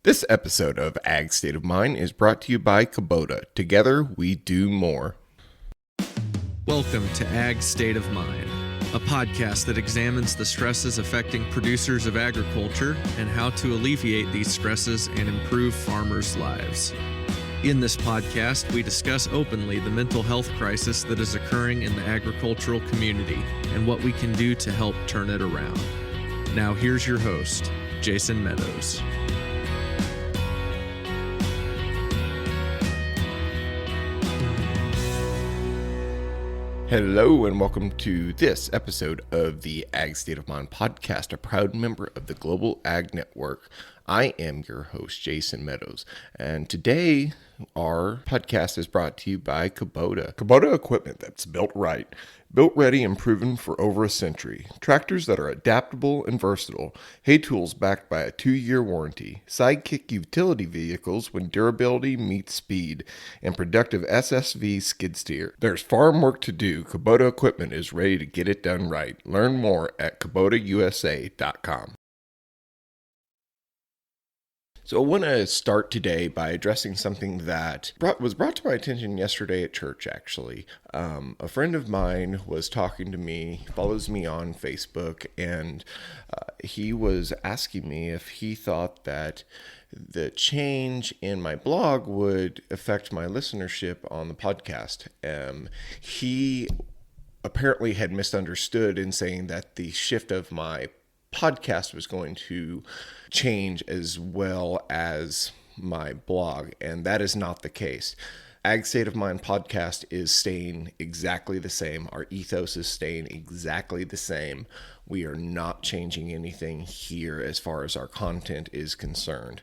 This episode of Ag State of Mind is brought to you by Kubota. Together, we do more. Welcome to Ag State of Mind, a podcast that examines the stresses affecting producers of agriculture and how to alleviate these stresses and improve farmers' lives. In this podcast, we discuss openly the mental health crisis that is occurring in the agricultural community and what we can do to help turn it around. Now here's your host, Jason Meadows. Hello and welcome to this episode of the Ag State of Mind podcast, a proud member of the Global Ag Network. I am your host, Jason Meadows, and today our podcast is brought to you by Kubota. Kubota equipment that's built right, built ready and proven for over a century. Tractors that are adaptable and versatile. Hay tools backed by a 2-year warranty. Sidekick utility vehicles when durability meets speed. And productive SSV skid steer. There's farm work to do. Kubota equipment is ready to get it done right. Learn more at KubotaUSA.com. So I want to start today by addressing something that was brought to my attention yesterday at church, actually. A friend of mine was talking to me, follows me on Facebook, and he was asking me if he thought that the change in my blog would affect my listenership on the podcast. He apparently had misunderstood in saying that the shift of my podcast was going to change as well as my blog, and that is not the case. Ag State of Mind podcast is staying exactly the same. Our ethos is staying exactly the same. We are not changing anything here as far as our content is concerned.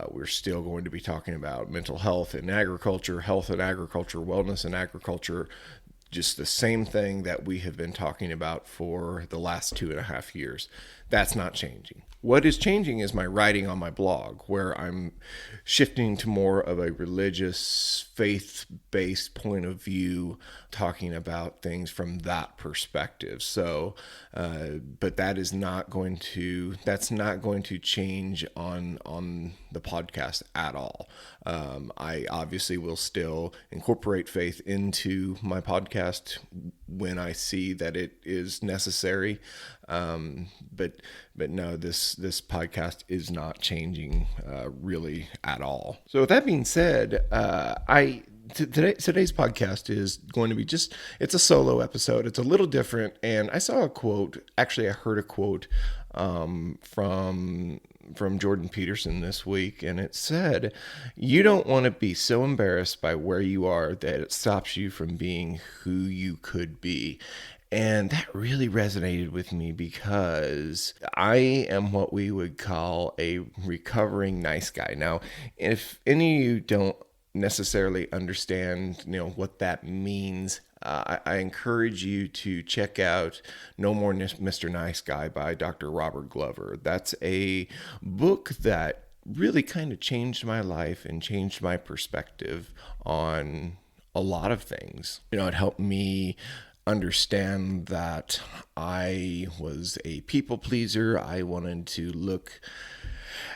We're still going to be talking about mental health in agriculture, health in agriculture, wellness in agriculture, just the same thing that we have been talking about for the last 2.5 years. That's not changing. What is changing is my writing on my blog, where I'm shifting to more of a religious, faith-based point of view, talking about things from that perspective. So, but that's not going to change on the podcast at all. I obviously will still incorporate faith into my podcast when I see that it is necessary. But no, this podcast is not changing really at all. So with that being said, today's podcast is going to be it's a solo episode. It's a little different, and I saw a quote. Actually, I heard a quote from Jordan Peterson this week, and it said, "You don't want to be so embarrassed by where you are that it stops you from being who you could be." And that really resonated with me because I am what we would call a recovering nice guy. Now, if any of you don't necessarily understand, what that means, I encourage you to check out No More Mr. Nice Guy by Dr. Robert Glover. That's a book that really kind of changed my life and changed my perspective on a lot of things. It helped me understand that I was a people pleaser. I wanted to look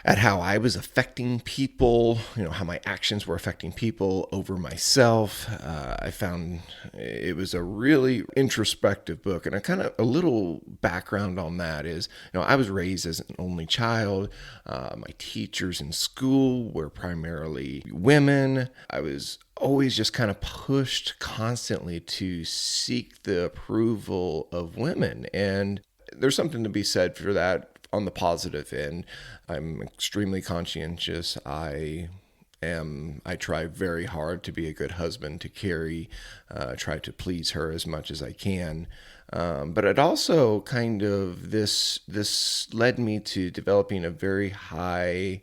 at how I was affecting people, how my actions were affecting people over myself. I found it was a really introspective book. And a little background on that is, I was raised as an only child. My teachers in school were primarily women. I was always just kind of pushed constantly to seek the approval of women. And there's something to be said for that on the positive end. I'm extremely conscientious. I try very hard to be a good husband to Carrie, try to please her as much as I can. But it also this led me to developing a very high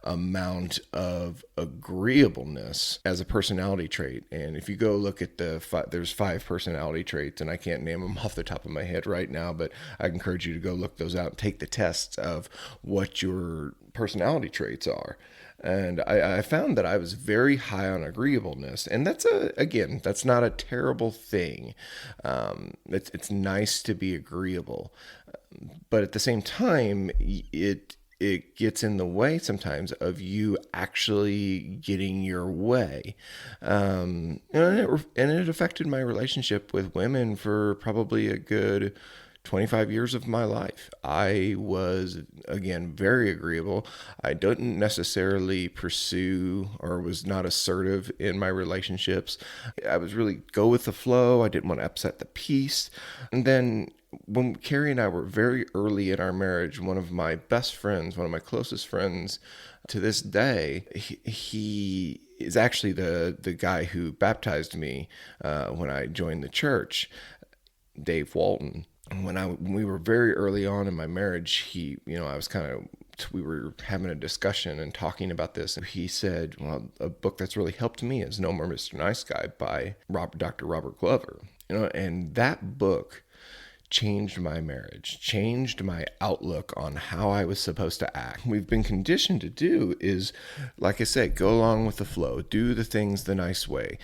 amount of agreeableness as a personality trait. And if you go look at there's 5 personality traits, and I can't name them off the top of my head right now, but I encourage you to go look those out and take the tests of what your personality traits are. And I found that I was very high on agreeableness, and that's not a terrible thing. It's nice to be agreeable, but at the same time, it it gets in the way sometimes of you actually getting your way. And it affected my relationship with women for probably a good 25 years of my life. I was, again, very agreeable. I didn't necessarily pursue or was not assertive in my relationships. I was really go with the flow. I didn't want to upset the peace. And then when Carrie and I were very early in our marriage, one of my best friends, one of my closest friends to this day, he is actually the guy who baptized me when I joined the church, Dave Walton. When we were very early on in my marriage, I was kind of, we were having a discussion and talking about this. He said, well, a book that's really helped me is No More Mr. Nice Guy by Dr. Robert Glover. And that book changed my marriage, changed my outlook on how I was supposed to act. We've been conditioned to do is, like I said, go along with the flow, do the things the nice way,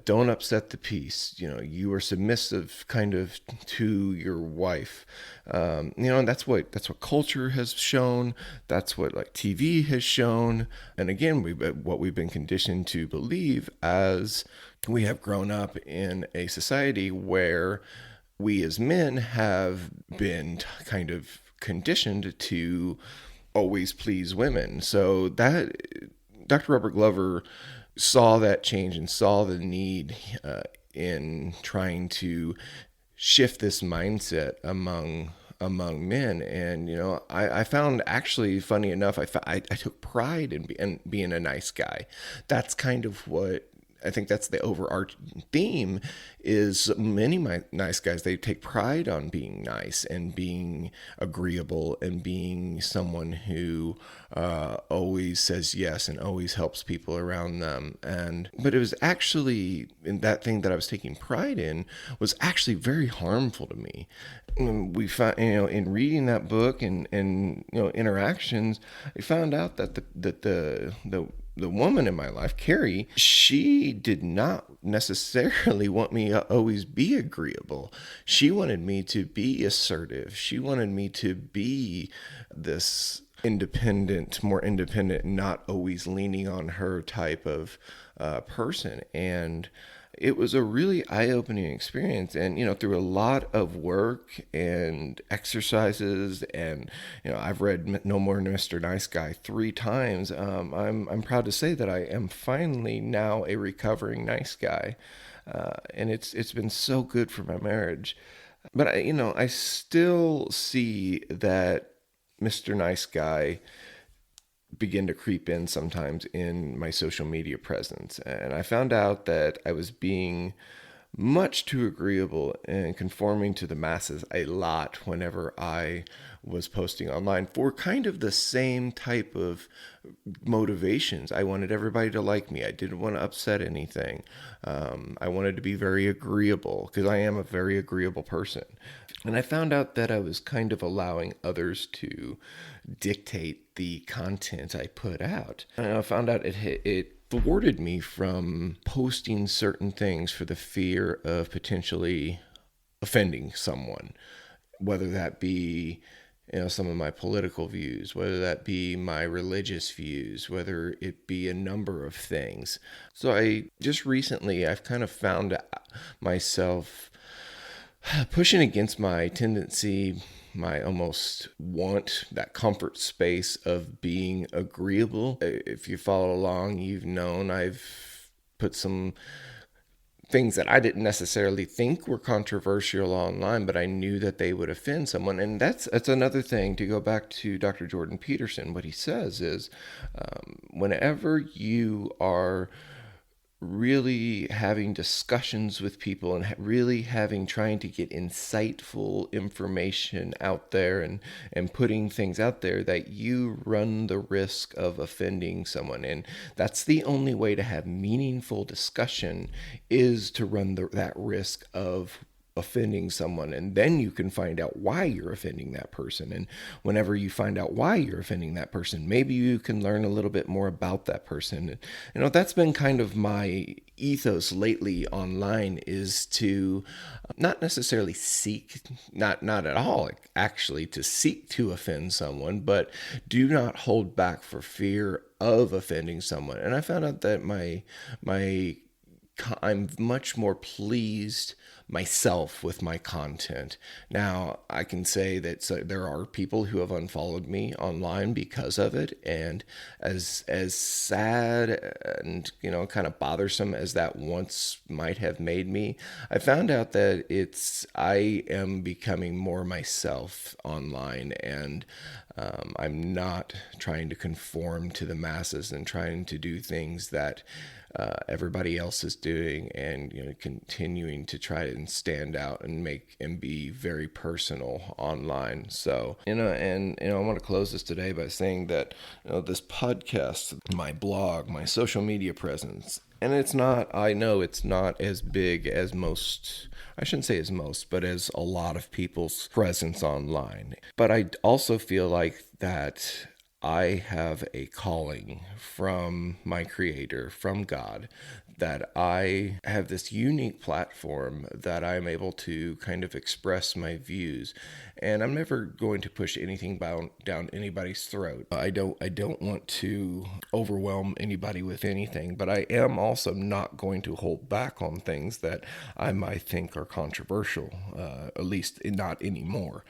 don't upset the peace. You are submissive kind of to your wife. And that's what culture has shown. That's what like TV has shown. And again, what we've been conditioned to believe as we have grown up in a society where we as men have been kind of conditioned to always please women. So that Dr. Robert Glover saw that change and saw the need in trying to shift this mindset among men. And I found, actually, funny enough, I took pride in being a nice guy. That's kind of what I think that's the overarching theme, is many nice guys, they take pride on being nice and being agreeable and being someone who always says yes and always helps people around them. But it was actually, in that thing that I was taking pride in, was actually very harmful to me. We found, in reading that book and interactions, I found out that the woman in my life, Carrie, she did not necessarily want me to always be agreeable. She wanted me to be assertive. She wanted me to be this more independent, not always leaning on her type of person. And it was a really eye-opening experience. And through a lot of work and exercises, and I've read No More Mr. Nice Guy 3 times. I'm proud to say that I am finally now a recovering nice guy, and it's been so good for my marriage. But I still see that Mr. Nice Guy begin to creep in sometimes in my social media presence. And I found out that I was being much too agreeable and conforming to the masses a lot whenever I was posting online for kind of the same type of motivations. I wanted everybody to like me. I didn't want to upset anything. I wanted to be very agreeable because I am a very agreeable person. And I found out that I was kind of allowing others to dictate the content I put out. And I found out it thwarted me from posting certain things for the fear of potentially offending someone, whether that be some of my political views, whether that be my religious views, whether it be a number of things. So I've kind of found myself pushing against my tendency, my almost want, that comfort space of being agreeable. If you follow along, you've known I've put some things that I didn't necessarily think were controversial online, but I knew that they would offend someone. And that's another thing, to go back to Dr. Jordan Peterson. What he says is, whenever you are really having discussions with people and really trying to get insightful information out there and putting things out there, that you run the risk of offending someone. And that's the only way to have meaningful discussion, is to run that risk of offending someone, and then you can find out why you're offending that person. And whenever you find out why you're offending that person, maybe you can learn a little bit more about that person. That's been kind of my ethos lately online, is to not necessarily seek, not at all actually to seek to offend someone, but do not hold back for fear of offending someone. And I found out that my I'm much more pleased myself with my content. Now, I can say that there are people who have unfollowed me online because of it, and as sad and kind of bothersome as that once might have made me, I found out that I am becoming more myself online, and I'm not trying to conform to the masses and trying to do things that everybody else is doing, and continuing to try and stand out and be very personal online. So I want to close this today by saying that this podcast, my blog, my social media presence, and I know it's not as big as most, I shouldn't say as most, but as a lot of people's presence online. But I also feel like that I have a calling from my Creator, from God, that I have this unique platform that I'm able to kind of express my views. And I'm never going to push anything down anybody's throat. I don't want to overwhelm anybody with anything, but I am also not going to hold back on things that I might think are controversial, at least not anymore.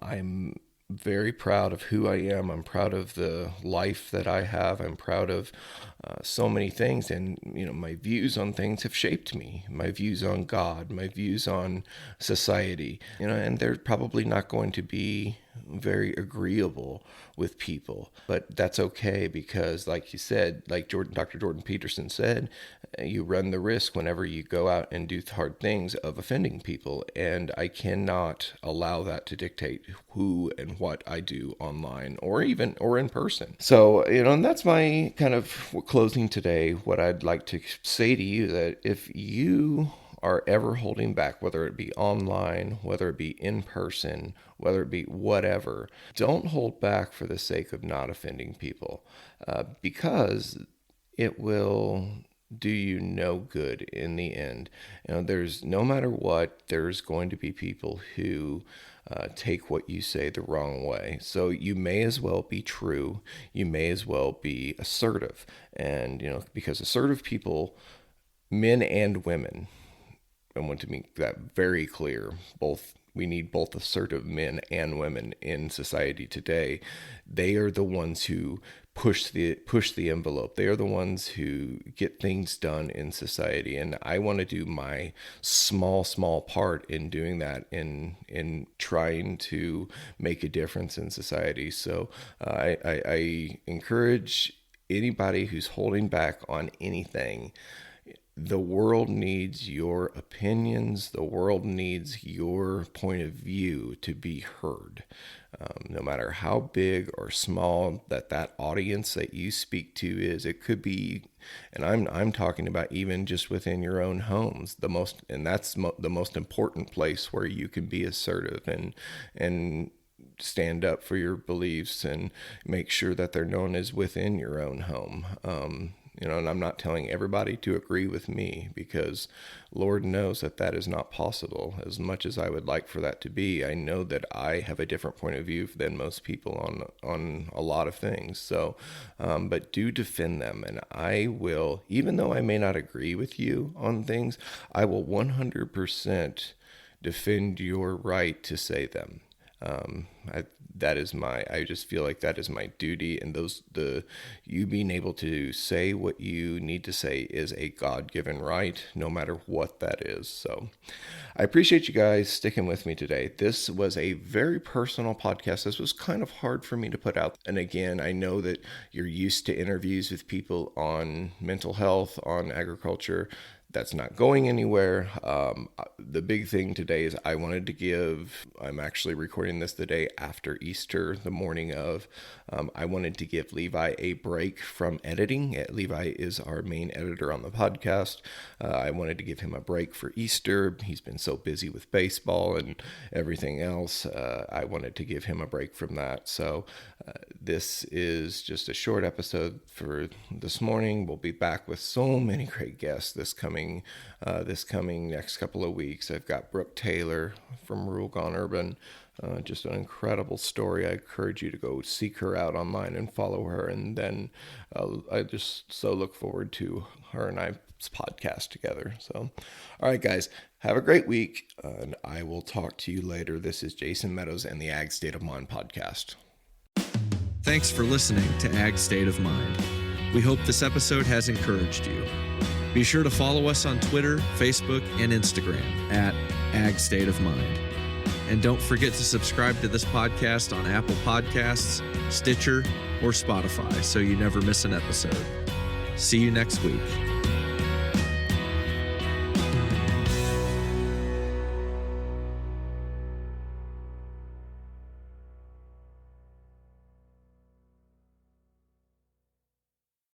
I'm very proud of who I am. I'm proud of the life that I have. I'm proud of so many things. And, my views on things have shaped me. My views on God, my views on society, and they're probably not going to be very agreeable with people, but that's okay, because like you said, like Dr. Jordan Peterson said, you run the risk whenever you go out and do hard things of offending people, and I cannot allow that to dictate who and what I do online or in person. So, and that's my kind of closing today. What I'd like to say to you, that if you are ever holding back, whether it be online, whether it be in person, whether it be whatever, don't hold back for the sake of not offending people, because it will do you no good in the end. There's, no matter what, there's going to be people who take what you say the wrong way. So you may as well be true. You may as well be assertive. And, because assertive people, men and women, I want to make that very clear. We need both assertive men and women in society today. They are the ones who push the envelope. They are the ones who get things done in society, and I want to do my small part in doing that, in trying to make a difference in society. So I encourage anybody who's holding back on anything. The world needs your opinions. The world needs your point of view to be heard. No matter how big or small that audience that you speak to is, it could be, and I'm talking about even just within your own homes, the most important place where you can be assertive and stand up for your beliefs and make sure that they're known as within your own home. And I'm not telling everybody to agree with me, because Lord knows that is not possible. As much as I would like for that to be, I know that I have a different point of view than most people on a lot of things. So, but do defend them. And I will, even though I may not agree with you on things, I will 100% defend your right to say them. I just feel like that is my duty, and you being able to say what you need to say is a God-given right, no matter what that is. So I appreciate you guys sticking with me today. This was a very personal podcast. This was kind of hard for me to put out. And again, I know that you're used to interviews with people on mental health, on agriculture. that's not going anywhere. The big thing today is I'm actually recording this the day after Easter, the morning of. I wanted to give Levi a break from editing. Levi is our main editor on the podcast. I wanted to give him a break for Easter. He's been so busy with baseball and everything else. I wanted to give him a break from that. So this is just a short episode for this morning. We'll be back with so many great guests this coming next couple of weeks. I've got Brooke Taylor from Rural Gone Urban. Just an incredible story. I encourage you to go seek her out online and follow her. And then I just so look forward to her and I's podcast together. So, all right, guys, have a great week. And I will talk to you later. This is Jason Meadows and the Ag State of Mind podcast. Thanks for listening to Ag State of Mind. We hope this episode has encouraged you. Be sure to follow us on Twitter, Facebook, and Instagram at Ag State of Mind. And don't forget to subscribe to this podcast on Apple Podcasts, Stitcher, or Spotify so you never miss an episode. See you next week.